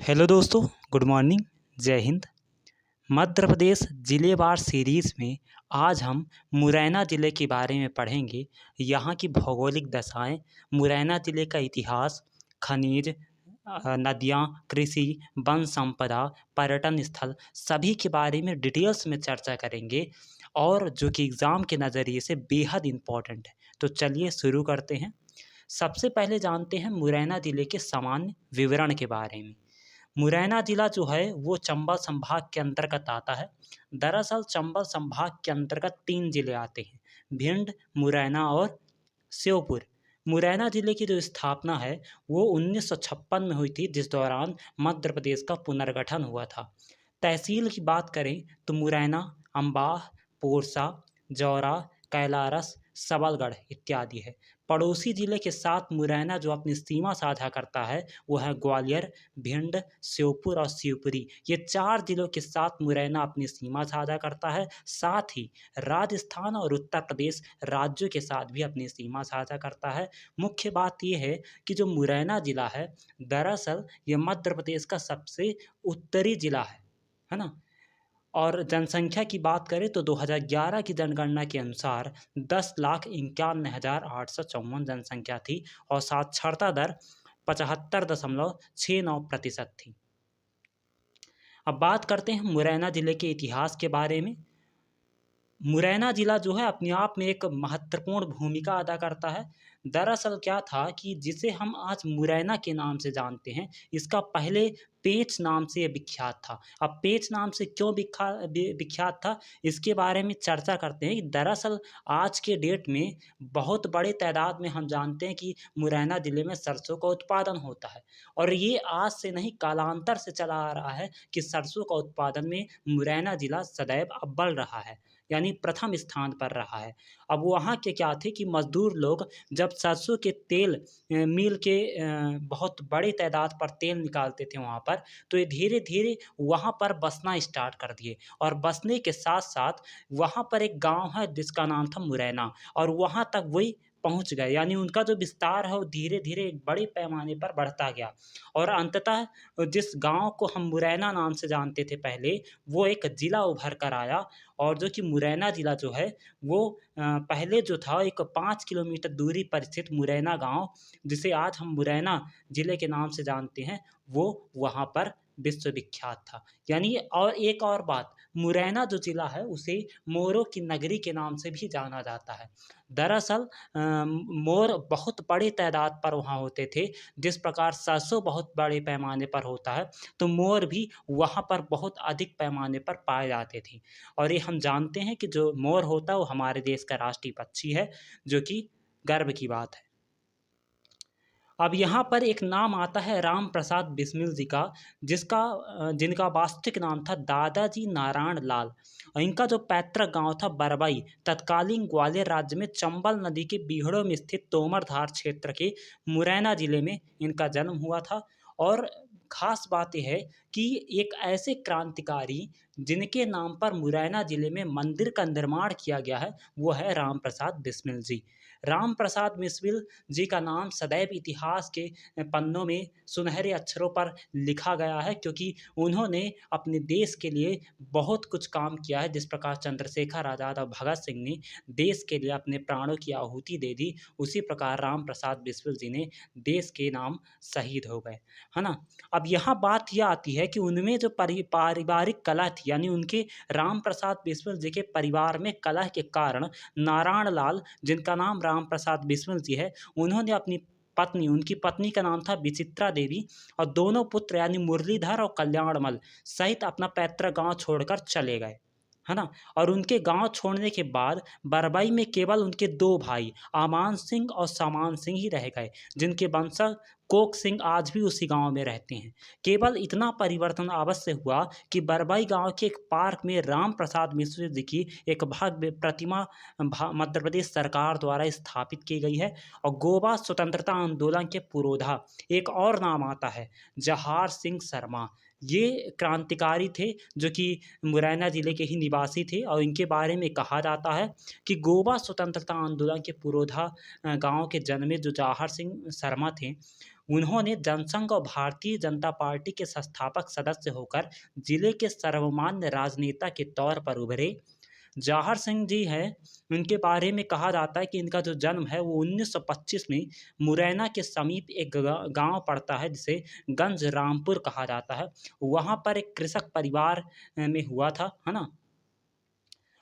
Hello दोस्तों, good morning. जय हिंद। मध्य प्रदेश जिलेवार सीरीज़ में आज हम मुरैना ज़िले के बारे में पढ़ेंगे। यहाँ की भौगोलिक दशाएं, मुरैना ज़िले का इतिहास, खनिज, नदियाँ, कृषि, वन संपदा, पर्यटन स्थल सभी के बारे में डिटेल्स में चर्चा करेंगे और जो कि एग्ज़ाम के नज़रिए से बेहद इम्पॉर्टेंट है। तो चलिए शुरू करते हैं। सबसे पहले जानते हैं मुरैना ज़िले के सामान्य विवरण के बारे में। मुरैना ज़िला जो है वो चंबल संभाग के अंतर्गत आता है। दरअसल चंबल संभाग के अंतर्गत 3 ज़िले आते हैं, भिंड, मुरैना और श्योपुर। मुरैना ज़िले की जो स्थापना है वो 1956 में हुई थी, जिस दौरान मध्य प्रदेश का पुनर्गठन हुआ था। तहसील की बात करें तो मुरैना, अम्बाह, पोरसा, जौरा, कैलारस, सबलगढ़ इत्यादि है। पड़ोसी ज़िले के साथ मुरैना जो अपनी सीमा साझा करता है वो है ग्वालियर, भिंड, श्योपुर और शिवपुरी। ये 4 ज़िलों के साथ मुरैना अपनी सीमा साझा करता है। साथ ही राजस्थान और उत्तर प्रदेश राज्यों के साथ भी अपनी सीमा साझा करता है। मुख्य बात ये है कि जो मुरैना ज़िला है, दरअसल ये मध्य प्रदेश का सबसे उत्तरी ज़िला है ना? और जनसंख्या की बात करें तो 2011 की जनगणना के अनुसार 10,51,854 जनसंख्या थी और साक्षरता दर 75.69% थी। अब बात करते हैं मुरैना ज़िले के इतिहास के बारे में। मुरैना ज़िला जो है अपने आप में एक महत्वपूर्ण भूमिका अदा करता है। दरअसल क्या था कि जिसे हम आज मुरैना के नाम से जानते हैं, इसका पहले पेंच नाम से ये विख्यात था। अब पेंच नाम से क्यों विख्यात था, इसके बारे में चर्चा करते हैं कि दरअसल आज के डेट में बहुत बड़े तादाद में हम जानते हैं कि मुरैना ज़िले में सरसों का उत्पादन होता है और ये आज से नहीं कालांतर से चला आ रहा है कि सरसों का उत्पादन में मुरैना ज़िला सदैव अव्वल रहा है, यानी प्रथम स्थान पर रहा है। अब वहाँ के क्या थे कि मज़दूर लोग जब सरसों के तेल मिल के बहुत बड़े तादाद पर तेल निकालते थे वहाँ पर, तो ये धीरे-धीरे वहाँ पर बसना स्टार्ट कर दिए और बसने के साथ-साथ वहाँ पर एक गाँव है जिसका नाम था मुरैना और वहाँ तक वही पहुँच गए, यानी उनका जो विस्तार है वो धीरे-धीरे एक बड़े पैमाने पर बढ़ता गया और अंततः जिस गाँव को हम मुरैना नाम से जानते थे पहले, वो एक ज़िला उभर कर आया और जो कि मुरैना ज़िला जो है वो पहले जो था एक 5 किलोमीटर दूरी पर स्थित मुरैना गाँव, जिसे आज हम मुरैना ज़िले के नाम से जानते हैं, वो वहाँ पर विश्वविख्यात था। यानी और एक और बात, मुरैना जो ज़िला है उसे मोरों की नगरी के नाम से भी जाना जाता है। दरअसल मोर बहुत बड़े तादाद पर वहाँ होते थे, जिस प्रकार सरसों बहुत बड़े पैमाने पर होता है, तो मोर भी वहाँ पर बहुत अधिक पैमाने पर पाए जाते थे। और ये हम जानते हैं कि जो मोर होता है वो हमारे देश का राष्ट्रीय पक्षी है, जो कि गर्व की बात है। अब यहाँ पर एक नाम आता है राम प्रसाद बिस्मिल जी का, जिनका वास्तविक नाम था दादाजी नारायण लाल। और इनका जो पैतृक गांव था बरबई, तत्कालीन ग्वालियर राज्य में चंबल नदी के बीहड़ों में स्थित तोमरधार क्षेत्र के मुरैना जिले में इनका जन्म हुआ था। और खास बात यह है कि एक ऐसे क्रांतिकारी जिनके नाम पर मुरैना जिले में मंदिर का निर्माण किया गया है, वो है राम प्रसाद बिस्मिल जी। राम प्रसाद बिस्मिल जी का नाम सदैव इतिहास के पन्नों में सुनहरे अक्षरों पर लिखा गया है, क्योंकि उन्होंने अपने देश के लिए बहुत कुछ काम किया है। जिस प्रकार चंद्रशेखर आज़ाद और भगत सिंह ने देश के लिए अपने प्राणों की आहुति दे दी, उसी प्रकार राम प्रसाद बिस्मिल जी ने देश के नाम शहीद हो गए, है ना? अब यहाँ बात यह आती है कि उनमें जो पारिवारिक कलह थी, यानी उनके राम प्रसाद बिस्मिल जी के परिवार में कलह के कारण नारायण लाल, जिनका नाम राम प्रसाद बिस्मिल जी है, उन्होंने उनकी पत्नी का नाम था विचित्रा देवी और दोनों पुत्र यानी मुरलीधर और कल्याणमल सहित अपना पैतृक गांव छोड़कर चले गए, है ना? और उनके गांव छोड़ने के बाद बरबई में केवल उनके 2 भाई आमान सिंह और सामान सिंह ही रह गए, जिनके वंशज कोक सिंह आज भी उसी गांव में रहते हैं। केवल इतना परिवर्तन अवश्य हुआ कि बरबई गांव के एक पार्क में राम प्रसाद मिश्र जी की एक भव्य प्रतिमा मध्य प्रदेश सरकार द्वारा स्थापित की गई है। और गोवा स्वतंत्रता आंदोलन के पुरोधा एक और नाम आता है, जहार सिंह शर्मा। ये क्रांतिकारी थे जो कि मुरैना ज़िले के ही निवासी थे और इनके बारे में कहा जाता है कि गोवा स्वतंत्रता आंदोलन के पुरोधा गांव के जन्मे जो जवाहर सिंह शर्मा थे, उन्होंने जनसंघ और भारतीय जनता पार्टी के संस्थापक सदस्य होकर जिले के सर्वमान्य राजनेता के तौर पर उभरे। जवाहर सिंह जी हैं, उनके बारे में कहा जाता है कि इनका जो जन्म है वो 1925 में मुरैना के समीप एक गांव पड़ता है जिसे गंज रामपुर कहा जाता है। वहाँ पर एक कृषक परिवार में हुआ था, है ना।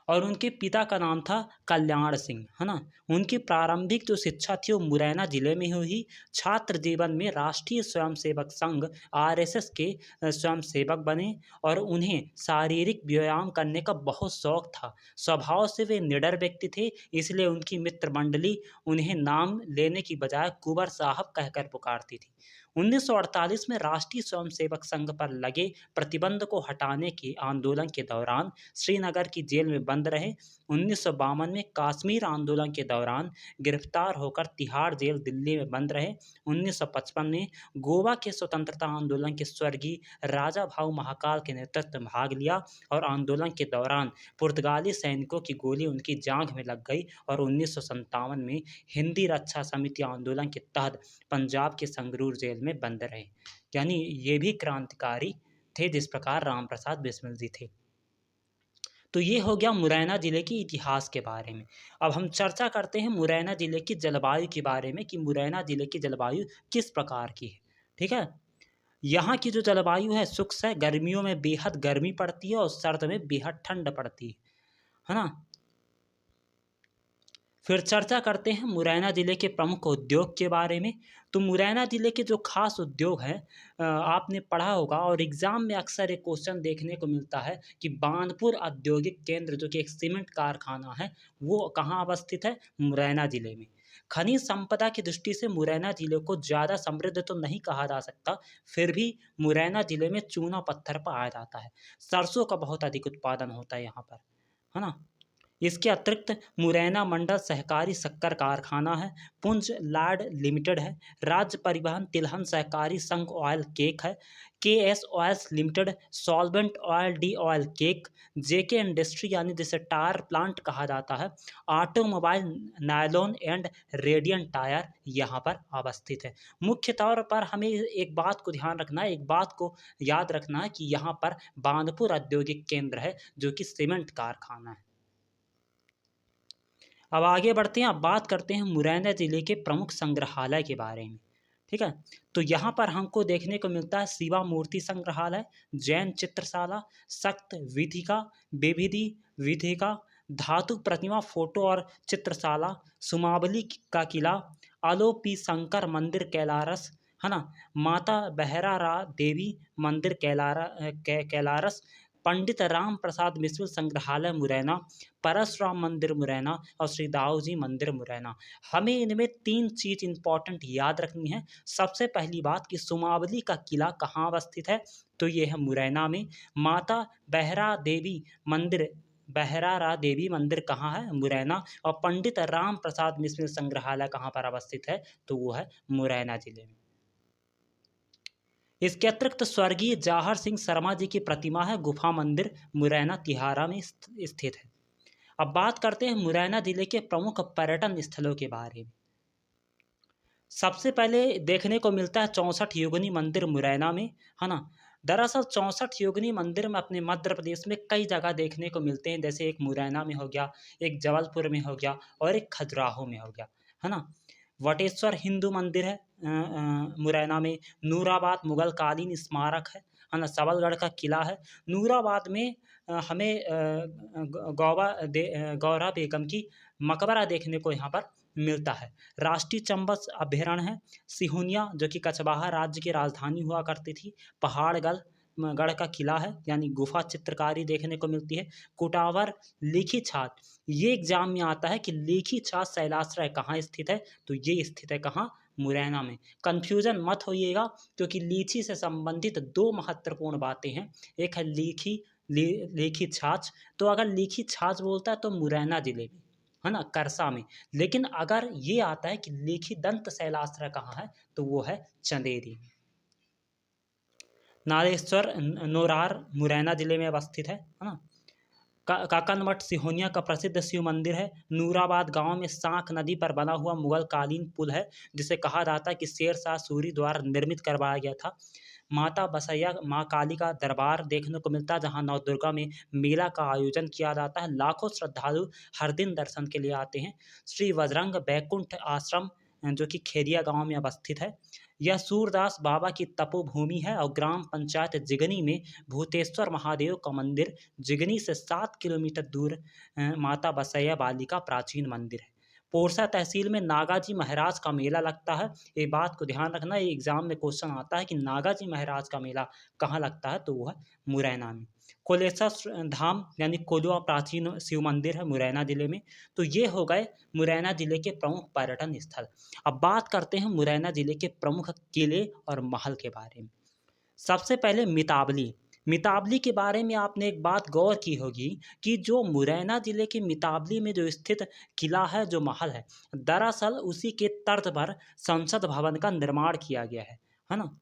और उनके पिता का नाम था कल्याण सिंह, है ना। उनकी प्रारंभिक जो शिक्षा थी वो मुरैना जिले में हुई। छात्र जीवन में राष्ट्रीय स्वयंसेवक संघ आरएसएस के स्वयंसेवक बने और उन्हें शारीरिक व्यायाम करने का बहुत शौक था। स्वभाव से वे निडर व्यक्ति थे, इसलिए उनकी मित्र मंडली उन्हें नाम लेने की बजाय कुंवर साहब कहकर पुकारती थी। 1948 में राष्ट्रीय स्वयंसेवक संघ पर लगे प्रतिबंध को हटाने के आंदोलन के दौरान श्रीनगर की जेल में बंद रहे। 1952 में कश्मीर आंदोलन के दौरान गिरफ्तार होकर तिहाड़ जेल दिल्ली में बंद रहे। 1955 में गोवा के स्वतंत्रता आंदोलन के स्वर्गीय राजा भाऊ महाकाल के नेतृत्व में भाग लिया और आंदोलन के दौरान पुर्तगाली सैनिकों की गोली उनकी जांघ में लग गई और 1957 में हिंदी रक्षा समिति आंदोलन के तहत पंजाब के संगरूर जेल में बंद रहे। यानी ये भी क्रांतिकारी थे जिस प्रकार राम प्रसाद बिस्मिल जी थे। तो ये हो गया मुरैना जिले के इतिहास के बारे में। अब हम चर्चा करते हैं मुरैना जिले की जलवायु के बारे में कि मुरैना जिले की जलवायु किस प्रकार की है। ठीक है, यहाँ की जो जलवायु है शुष्क है, गर्मियों में बेहद गर्मी पड़ती है और सर्द में बेहद ठंड पड़ती है ना। फिर चर्चा करते हैं मुरैना जिले के प्रमुख उद्योग के बारे में। तो मुरैना जिले के जो खास उद्योग हैं, आपने पढ़ा होगा और एग्जाम में अक्सर एक क्वेश्चन देखने को मिलता है कि बांदपुर औद्योगिक केंद्र जो कि एक सीमेंट कारखाना है वो कहाँ अवस्थित है, मुरैना जिले में। खनिज संपदा की दृष्टि से मुरैना जिले को ज़्यादा समृद्ध तो नहीं कहा जा सकता, फिर भी मुरैना जिले में चूना पत्थर पाया जाता है। सरसों का बहुत अधिक उत्पादन होता है यहाँ पर, है ना। इसके अतिरिक्त मुरैना मंडल सहकारी शक्कर कारखाना है, पुंज लाड लिमिटेड है, राज्य परिवहन तिलहन सहकारी संघ ऑयल केक है, K S oils limited solvent oil D oil cake, JK industry यानी जिसे टायर प्लांट कहा जाता है, automobile nylon and radial tyre यहाँ पर अवस्थित है। मुख्य तौर पर हमें एक बात को ध्यान रखना है, एक बात को याद रखना है कि यहाँ पर बांदपुर औद्योगिक केंद्र है जो कि सीमेंट कारखाना है। अब आगे बढ़ते हैं, अब बात करते हैं मुरैना जिले के प्रमुख संग्रहालय के बारे में। ठीक है, तो यहाँ पर हमको देखने को मिलता है शिवा मूर्ति संग्रहालय, जैन चित्रशाला, सक्त विधिका विविधि विधिका, धातु प्रतिमा फोटो और चित्रशाला, सुमावली का किला, अलोपी शंकर मंदिर कैलारस, है ना, माता बहरारा देवी मंदिर कैलारस, पंडित राम प्रसाद मिश्र संग्रहालय मुरैना, परशुराम मंदिर मुरैना और श्री दाऊ जी मंदिर मुरैना। हमें इनमें 3 चीज़ इंपॉर्टेंट याद रखनी है। सबसे पहली बात कि सुमावली का किला कहाँ अवस्थित है, तो ये है मुरैना में। माता बहरारा देवी मंदिर कहाँ है, मुरैना। और पंडित राम प्रसाद मिश्र संग्रहालय कहाँ पर अवस्थित है, तो वो है मुरैना जिले में। इसके अतिरिक्त स्वर्गीय जवाहर सिंह शर्मा जी की प्रतिमा है, गुफा मंदिर मुरैना तिहारा में स्थित है। अब बात करते हैं मुरैना जिले के प्रमुख पर्यटन स्थलों के बारे में। सबसे पहले देखने को मिलता है 64 योगिनी मंदिर मुरैना में, है ना। दरअसल 64 योगिनी मंदिर में अपने मध्य प्रदेश में कई जगह देखने को मिलते हैं, जैसे एक मुरैना में हो गया, एक जबलपुर में हो गया और एक खजुराहो में हो गया, है ना। वटेश्वर हिंदू मंदिर है मुरैना में, नूराबाद मुगल कालीन स्मारक है ना, सबलगढ़ का किला है। नूराबाद में हमें गौरा बेगम की मकबरा देखने को यहाँ पर मिलता है। राष्ट्रीय चंबल अभयारण्य है, सिहुनिया जो कि कचवाहा राज्य की राजधानी हुआ करती थी, पहाड़गढ़ गढ़ का किला है यानी गुफा चित्रकारी देखने को मिलती है। कुटावर लीखी छात, ये एग्जाम में आता है कि लीखी छात शैलाश्रय कहाँ स्थित है, तो ये स्थित है कहाँ, मुरैना में। कंफ्यूजन मत होइएगा क्योंकि लीची से संबंधित 2 महत्वपूर्ण बातें हैं, एक है लीखी छाछ, तो अगर लीखी छाछ बोलता है तो मुरैना जिले में, है ना, करसा में। लेकिन अगर ये आता है कि लीखी दंत शैलाश्रय कहाँ है, तो वो है चंदेरी में। नारेश्वर नोरार मुरैना जिले में अवस्थित है ना। काकनमठ सिहोनिया का प्रसिद्ध शिव मंदिर है। नूराबाद गांव में सांक नदी पर बना हुआ मुगल कालीन पुल है, जिसे कहा जाता है कि शेर शाह सूरी द्वारा निर्मित करवाया गया था। माता बसैया माँ काली का दरबार देखने को मिलता है, जहाँ नवदुर्गा में मेला का आयोजन किया जाता है। लाखों श्रद्धालु हर दिन दर्शन के लिए आते हैं। श्री बजरंग बैकुंठ आश्रम जो कि खेरिया गांव में अवस्थित है, यह सूरदास बाबा की तपोभूमि है। और ग्राम पंचायत जिगनी में भूतेश्वर महादेव का मंदिर, जिगनी से 7 किलोमीटर दूर माता बसैया बाली का प्राचीन मंदिर है। पोरसा तहसील में नागाजी महाराज का मेला लगता है। ये बात को ध्यान रखना, ये एग्जाम में क्वेश्चन आता है कि नागाजी महाराज का मेला कहाँ लगता है, तो वो है मुरैना में। कोलेश्वर धाम यानी कोल्वा प्राचीन शिव मंदिर है मुरैना जिले में। तो ये हो गए मुरैना जिले के प्रमुख पर्यटन स्थल। अब बात करते हैं मुरैना जिले के प्रमुख किले और महल के बारे में। सबसे पहले मितावली। मितावली के बारे में आपने एक बात गौर की होगी कि जो मुरैना जिले के मितावली में जो स्थित किला है, जो महल है, दरअसल उसी के तर्ज पर संसद भवन का निर्माण किया गया है ना।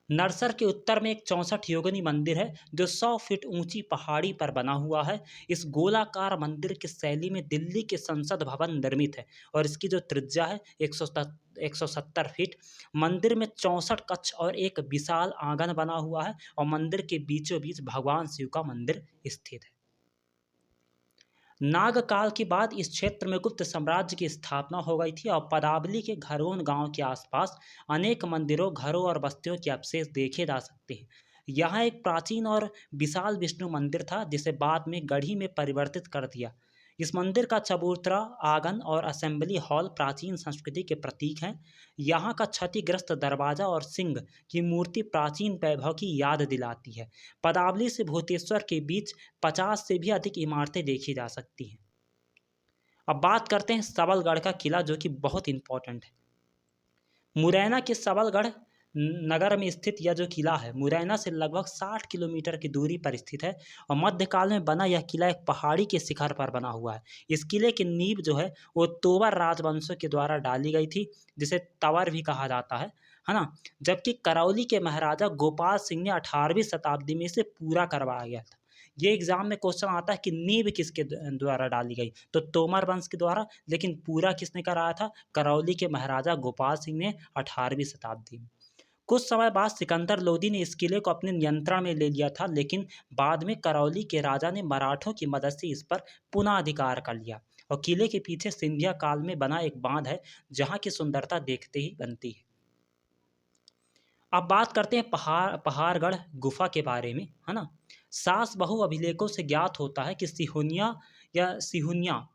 नरसर के उत्तर में एक 64 योगिनी मंदिर है, जो 100 फीट ऊंची पहाड़ी पर बना हुआ है। इस गोलाकार मंदिर की शैली में दिल्ली के संसद भवन निर्मित है, और इसकी जो त्रिज्या है 170 फीट। मंदिर में 64 कक्ष और एक विशाल आंगन बना हुआ है, और मंदिर के बीचों बीच भगवान शिव का मंदिर स्थित है। नाग काल के बाद इस क्षेत्र में गुप्त साम्राज्य की स्थापना हो गई थी, और पदावली के घरोन गांव के आसपास अनेक मंदिरों, घरों और बस्तियों के अवशेष देखे जा सकते हैं। यहाँ एक प्राचीन और विशाल विष्णु मंदिर था, जिसे बाद में गढ़ी में परिवर्तित कर दिया। इस मंदिर का चबूतरा, आंगन और असेंबली हॉल प्राचीन संस्कृति के प्रतीक हैं। यहाँ का क्षतिग्रस्त दरवाजा और सिंह की मूर्ति प्राचीन वैभव की याद दिलाती है। पदावली से भूतेश्वर के बीच 50 से भी अधिक इमारतें देखी जा सकती हैं। अब बात करते हैं सबलगढ़ का किला, जो कि बहुत इंपॉर्टेंट है। मुरैना के सबलगढ़ नगर में स्थित यह जो किला है, मुरैना से लगभग 60 किलोमीटर की दूरी पर स्थित है, और मध्यकाल में बना यह किला एक पहाड़ी के शिखर पर बना हुआ है। इस किले की नींव जो है वो तोवर राजवंशों के द्वारा डाली गई थी, जिसे तवर भी कहा जाता है ना। जबकि करौली के महाराजा गोपाल सिंह ने 18वीं शताब्दी में इसे पूरा करवाया गया था। ये एग्जाम में क्वेश्चन आता है कि नींव किसके द्वारा डाली गई, तो तोमर वंश के द्वारा। लेकिन पूरा किसने कराया था? करौली के महाराजा गोपाल सिंह ने 18वीं शताब्दी में। कुछ समय बाद सिकंदर लोदी ने इस किले को अपने नियंत्रण में ले लिया था, लेकिन बाद में करौली के राजा ने मराठों की मदद से इस पर पुनः अधिकार कर लिया। और किले के पीछे सिंधिया काल में बना एक बांध है, जहाँ की सुंदरता देखते ही बनती है। अब बात करते हैं पहाड़गढ़ गुफा के बारे में, है ना। सास बहू अभिलेखों से ज्ञात होता है कि सिहुनिया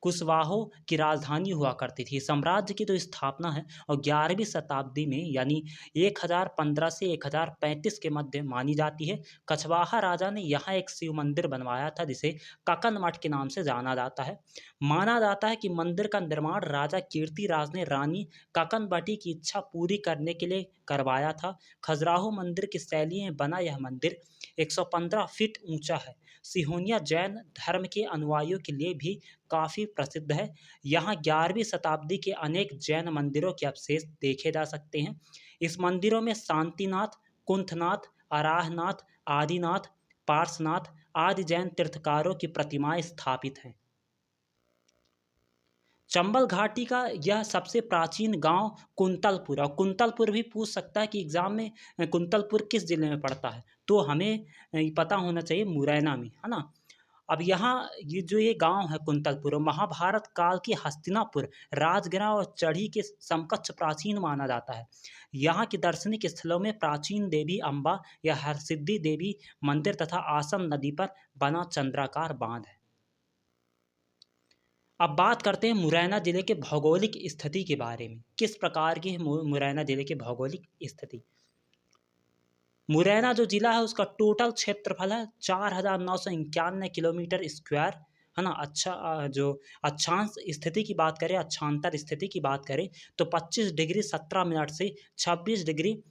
कुशवाहों की राजधानी हुआ करती थी। साम्राज्य की तो स्थापना है और 11वीं शताब्दी में यानी 1015 से 1035 के मध्य मानी जाती है। कछवाहा राजा ने यहाँ एक शिव मंदिर बनवाया था, जिसे ककन मठ के नाम से जाना जाता है। माना जाता है कि मंदिर का निर्माण राजा कीर्तिराज ने रानी ककनबटी की इच्छा पूरी करने के लिए करवाया था। खजुराहो मंदिर की शैली में बना यह मंदिर 115 फीट ऊंचा है। सिहोनिया जैन धर्म के अनुयायियों के लिए भी काफ़ी प्रसिद्ध है। यहाँ 11वीं शताब्दी के अनेक जैन मंदिरों के अवशेष देखे जा सकते हैं। इस मंदिरों में शांतिनाथ, कुंथनाथ, अराहनाथ, आदिनाथ, पार्श्वनाथ आदि जैन तीर्थकारों की प्रतिमाएं स्थापित हैं। चंबल घाटी का यह सबसे प्राचीन गांव कुंतलपुर, और कुंतलपुर भी पूछ सकता है कि एग्जाम में कुंतलपुर किस जिले में पड़ता है, तो हमें पता होना चाहिए मुरैना में, है ना। अब यहाँ ये गांव है कुंतलपुर, महाभारत काल की हस्तिनापुर राजगिरा और चढ़ी के समकक्ष प्राचीन माना जाता है। यहाँ के दार्शनिक स्थलों में प्राचीन देवी अम्बा या हरसिद्धि देवी मंदिर तथा आसम नदी पर बना चंद्राकार बांध है। अब बात करते हैं मुरैना जिले के भौगोलिक स्थिति के बारे में। किस प्रकार की है मुरैना जिले की भौगोलिक स्थिति? मुरैना जो जिला है उसका टोटल क्षेत्रफल है 4991 किलोमीटर स्क्वायर, है ना। जो अक्षांश स्थिति की बात करें, अक्षांतर स्थिति की बात करें, तो 25 डिग्री 17 मिनट से 26 डिग्री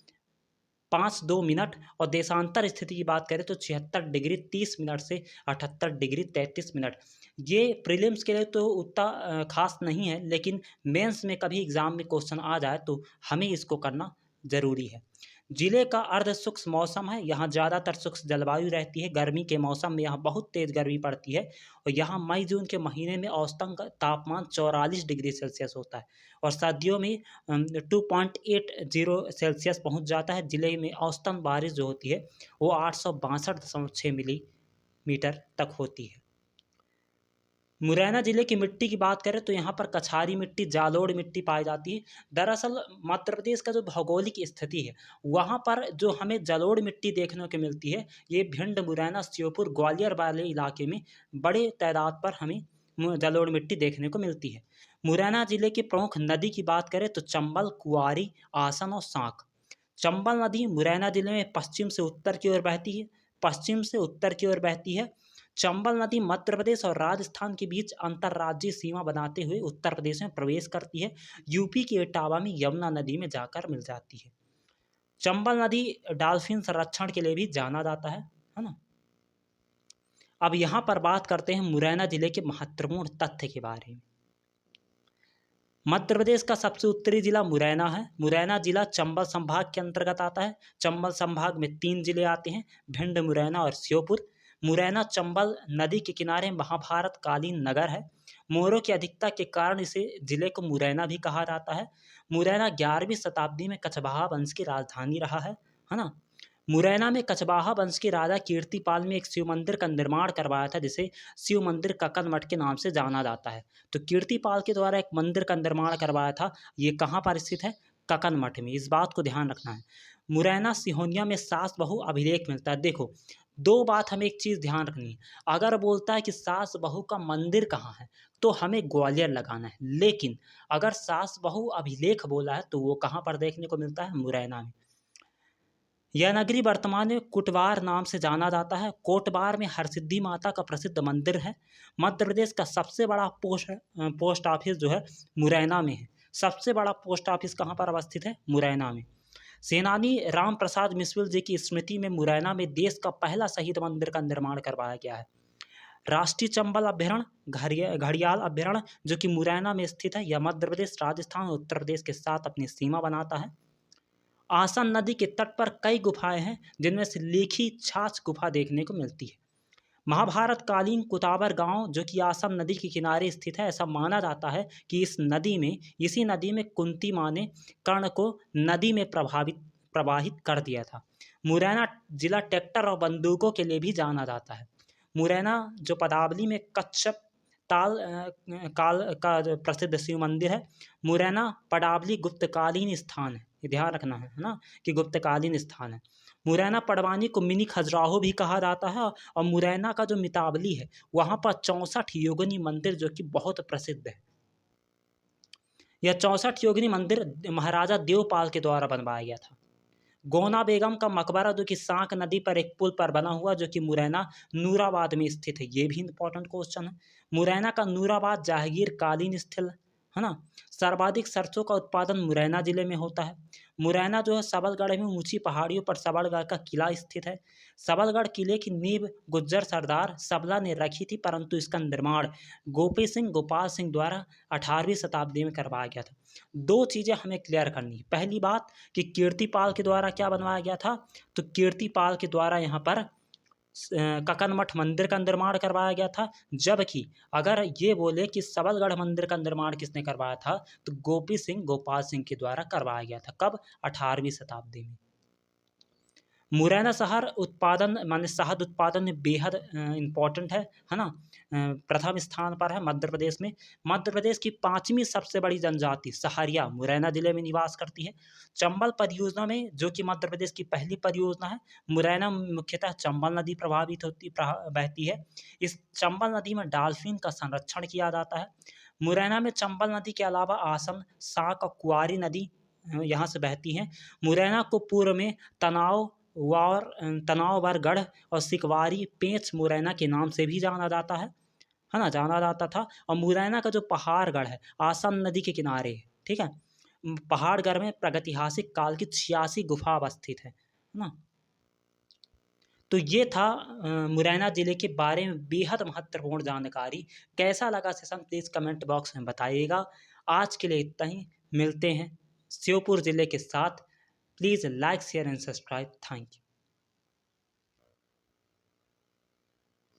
5-2 मिनट, और देशांतर स्थिति की बात करें तो 76 डिग्री 30 मिनट से 78 डिग्री 33 मिनट। ये प्रीलिम्स के लिए तो उतना खास नहीं है, लेकिन मेंस में कभी एग्जाम में क्वेश्चन आ जाए तो हमें इसको करना ज़रूरी है। जिले का अर्ध शुष्क मौसम है, यहाँ ज़्यादातर शुष्क जलवायु रहती है। गर्मी के मौसम में यहाँ बहुत तेज़ गर्मी पड़ती है और यहाँ मई जून के महीने में औसतन का तापमान 44 डिग्री सेल्सियस होता है और सर्दियों में 2.80 सेल्सियस पहुँच जाता है। जिले में औसतन बारिश जो होती है वो 862.6 मिलीमीटर तक होती है। मुरैना जिले की मिट्टी की बात करें तो यहाँ पर कछारी मिट्टी, जालोड़ मिट्टी पाई जाती है। दरअसल मध्य प्रदेश का जो भौगोलिक स्थिति है वहाँ पर जो हमें जलोढ़ मिट्टी देखने को मिलती है, ये भिंड, मुरैना, श्योपुर, ग्वालियर वाले इलाके में बड़े तादाद पर हमें जलोढ़ मिट्टी देखने को मिलती है। मुरैना जिले की प्रमुख नदी की बात करें तो चंबल, कुआरी, आसन और सांक। चंबल नदी मुरैना जिले में पश्चिम से उत्तर की ओर बहती है। चंबल नदी मध्य प्रदेश और राजस्थान के बीच अंतर्राज्यीय सीमा बनाते हुए उत्तर प्रदेश में प्रवेश करती है। यूपी के इटावा में यमुना नदी में जाकर मिल जाती है। चंबल नदी डॉल्फिन संरक्षण के लिए भी जाना जाता है ना। अब यहाँ पर बात करते हैं मुरैना जिले के महत्वपूर्ण तथ्य के बारे में। मध्य प्रदेश का सबसे उत्तरी जिला मुरैना है। मुरैना जिला चंबल संभाग के अंतर्गत आता है। चंबल संभाग में 3 जिले आते हैं, भिंड, मुरैना और श्योपुर। मुरैना चंबल नदी के किनारे महाभारत कालीन नगर है। मोरों की अधिकता के कारण इसे जिले को मुरैना भी कहा जाता है। मुरैना 11वीं शताब्दी में कछवाहा वंश की राजधानी रहा है ना। मुरैना में कछवाहा वंश के राजा कीर्तिपाल ने एक शिव मंदिर का निर्माण करवाया था, जिसे शिव मंदिर ककन मठ के नाम से जाना जाता है। तो कीर्तिपाल के द्वारा एक मंदिर का निर्माण करवाया था, ये कहाँ पर स्थित है? ककन मठ में। इस बात को ध्यान रखना है। मुरैना सिहोनिया में सास बहू अभिलेख मिलता है। देखो, दो बात हमें एक चीज़ ध्यान रखनी है। अगर बोलता है कि सास बहू का मंदिर कहाँ है तो हमें ग्वालियर लगाना है, लेकिन अगर सास बहू अभिलेख बोला है तो वो कहाँ पर देखने को मिलता है? मुरैना में। यह नगरी वर्तमान में कुटवार नाम से जाना जाता है। कोटवार में हरसिद्धि माता का प्रसिद्ध मंदिर है। मध्य प्रदेश का सबसे बड़ा पोस्ट ऑफिस जो है मुरैना में है। सबसे बड़ा पोस्ट ऑफिस कहाँ पर अवस्थित है? मुरैना में। सेनानी राम प्रसाद मिसविल जी की स्मृति में मुरैना में देश का पहला शहीद मंदिर का निर्माण करवाया गया है। राष्ट्रीय चंबल अभ्यारण्य, घड़ियाल अभ्यारण्य, जो कि मुरैना में स्थित है, यह मध्य प्रदेश, राजस्थान और उत्तर प्रदेश के साथ अपनी सीमा बनाता है। आसन नदी के तट पर कई गुफाएं हैं, जिनमें से लेखी छाछ गुफा देखने को मिलती है। महाभारत कालीन कुताबर गांव, जो कि आसन नदी के किनारे स्थित है, ऐसा माना जाता है कि इसी नदी में कुंती माँ ने कर्ण को नदी में प्रवाहित कर दिया था। मुरैना जिला ट्रैक्टर और बंदूकों के लिए भी जाना जाता है। मुरैना जो पदावली में कच्छप ताल काल का जो प्रसिद्ध शिव मंदिर है। मुरैना पडावली गुप्तकालीन स्थान है, ये ध्यान रखना है ना, कि गुप्तकालीन स्थान है। मुरैना पडवानी को मिनी खजुराहो भी कहा जाता है और मुरैना का जो मितावली है वहाँ पर 64 योगिनी मंदिर जो कि बहुत प्रसिद्ध है। यह 64 योगिनी मंदिर महाराजा देवपाल के द्वारा बनवाया गया था। गोना बेगम का मकबरा जो कि सांक नदी पर एक पुल पर बना हुआ, जो कि मुरैना नूराबाद में स्थित है, ये भी इंपॉर्टेंट क्वेश्चन है। मुरैना का नूराबाद जहांगीर कालीन स्थल है ना। सर्वाधिक सरसों का उत्पादन मुरैना जिले में होता है। मुरैना जो है सबलगढ़ में ऊंची पहाड़ियों पर सबलगढ़ का किला स्थित है। सबलगढ़ किले की नींव गुज्जर सरदार सबला ने रखी थी, परंतु इसका निर्माण गोपाल सिंह द्वारा 18वीं शताब्दी में करवाया गया था। दो चीज़ें हमें क्लियर करनी है। पहली बात कि कीर्तिपाल के द्वारा क्या बनवाया गया था, तो कीर्तिपाल के द्वारा यहाँ पर ककन मठ मंदिर का निर्माण करवाया गया था। जबकि अगर ये बोले कि सबलगढ़ मंदिर का निर्माण किसने करवाया था, तो गोपाल सिंह के द्वारा करवाया गया था। कब? 18वीं शताब्दी में। मुरैना शहर उत्पादन माने शहद उत्पादन में बेहद इम्पोर्टेंट है ना। प्रथम स्थान पर है मध्य प्रदेश में। मध्य प्रदेश की 5वीं सबसे बड़ी जनजाति सहारिया मुरैना जिले में निवास करती है। चंबल परियोजना में, जो कि मध्य प्रदेश की पहली परियोजना है, मुरैना में मुख्यतः चंबल नदी बहती है। इस चंबल नदी में डॉल्फिन का संरक्षण किया जाता है। मुरैना में चंबल नदी के अलावा आसन, साक और कुआरी नदी यहाँ से बहती हैं। मुरैना को पूर्व में तनावरगढ़ और सिकवारी पेंच मुरैना के नाम से भी जाना जाता है ना, जाना जाता था। और मुरैना का जो पहाड़गढ़ है आसन नदी के किनारे है, ठीक है। पहाड़गढ़ में प्रागैतिहासिक काल की 86 गुफा अवस्थित है ना। तो ये था मुरैना जिले के बारे में बेहद महत्वपूर्ण जानकारी। कैसा लगा सेशन प्लीज़ कमेंट बॉक्स में बताइएगा। आज के लिए इतना ही, मिलते हैं श्योपुर जिले के साथ Please like, share and subscribe. Thank you.